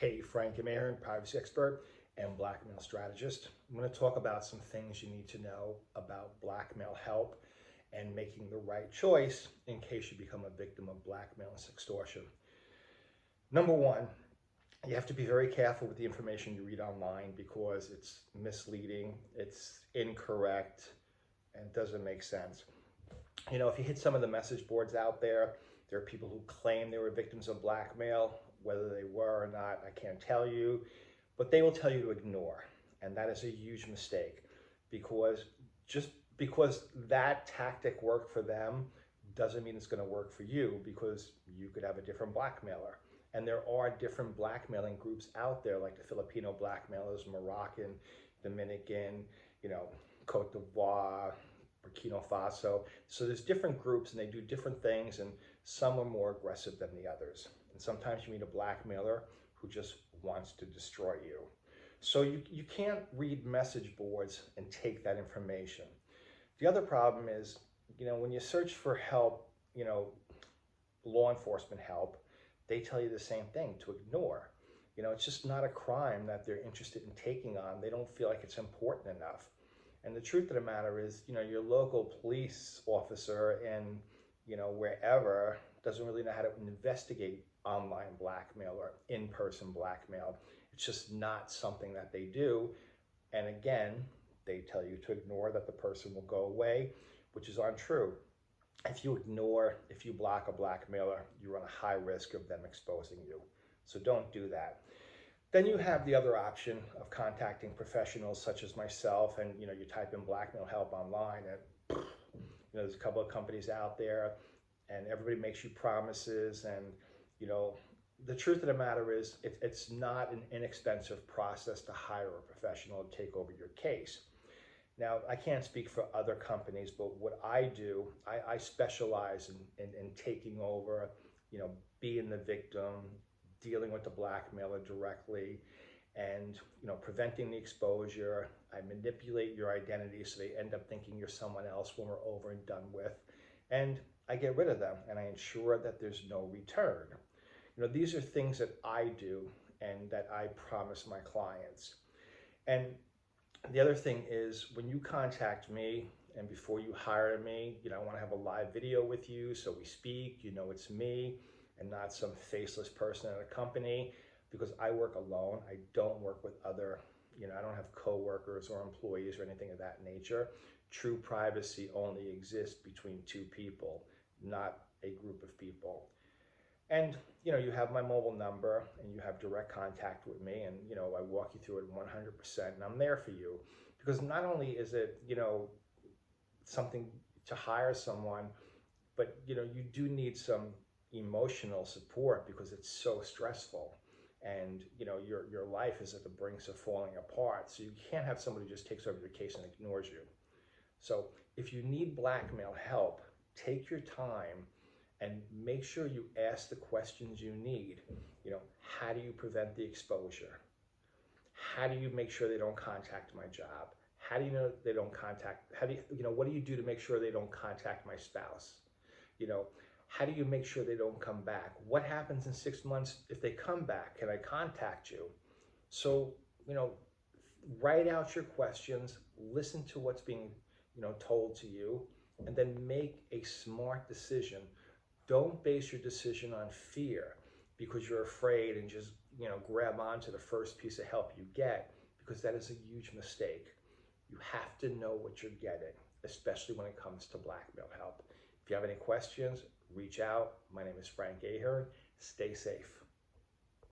Hey, Frank, I'm Ahearn, privacy expert and blackmail strategist. I'm going to talk about some things you need to know about blackmail help and making the right choice in case you become a victim of blackmail and sextortion. Number one, you have to be very careful with the information you read online because it's misleading, it's incorrect, and it doesn't make sense. You know, if you hit some of the message boards out there, there are people who claim they were victims of blackmail. Whether they were or not, I can't tell you, but they will tell you to ignore. And that is a huge mistake because just because that tactic worked for them doesn't mean it's going to work for you, because you could have a different blackmailer. And there are different blackmailing groups out there, like the Filipino blackmailers, Moroccan, Dominican, Cote d'Ivoire, Burkina Faso. So there's different groups and they do different things, and some are more aggressive than the others. And sometimes you meet a blackmailer who just wants to destroy you. So you can't read message boards and take that information. The other problem is, when you search for help, law enforcement help, they tell you the same thing, to ignore. It's just not a crime that they're interested in taking on. They don't feel like it's important enough. And the truth of the matter is, your local police officer in, wherever doesn't really know how to investigate online blackmail or in-person blackmail. It's just not something that they do. And again, they tell you to ignore, that the person will go away, which is untrue. If you block a blackmailer, you run a high risk of them exposing you. So don't do that. Then you have the other option of contacting professionals such as myself, and you type in blackmail help online, and there's a couple of companies out there, and everybody makes you promises, and the truth of the matter is it's not an inexpensive process to hire a professional to take over your case. Now, I can't speak for other companies, but what I do, I specialize in taking over, being the victim, dealing with the blackmailer directly, and preventing the exposure. I manipulate your identity so they end up thinking you're someone else when we're over and done with, and I get rid of them, and I ensure that there's no return. These are things that I do and that I promise my clients. And the other thing is, when you contact me and before you hire me, I want to have a live video with you so we speak, it's me and not some faceless person at a company, because I work alone. I don't work with other, I don't have coworkers or employees or anything of that nature. True privacy only exists between two people, not a group of people. And you have my mobile number and you have direct contact with me, and I walk you through it 100%, and I'm there for you, because not only is it something to hire someone, but you do need some emotional support because it's so stressful, and your life is at the brink of falling apart. So you can't have somebody who just takes over your case and ignores you. So if you need blackmail help, take your time and make sure you ask the questions you need. How do you prevent the exposure? How do you make sure they don't contact my job? How do you know they don't contact, what do you do to make sure they don't contact my spouse? How do you make sure they don't come back? What happens in 6 months if they come back? Can I contact you? So, write out your questions, listen to what's being, told to you, and then make a smart decision. Don't base your decision on fear because you're afraid and just, grab onto the first piece of help you get, because that is a huge mistake. You have to know what you're getting, especially when it comes to blackmail help. If you have any questions, reach out. My name is Frank Ahearn. Stay safe.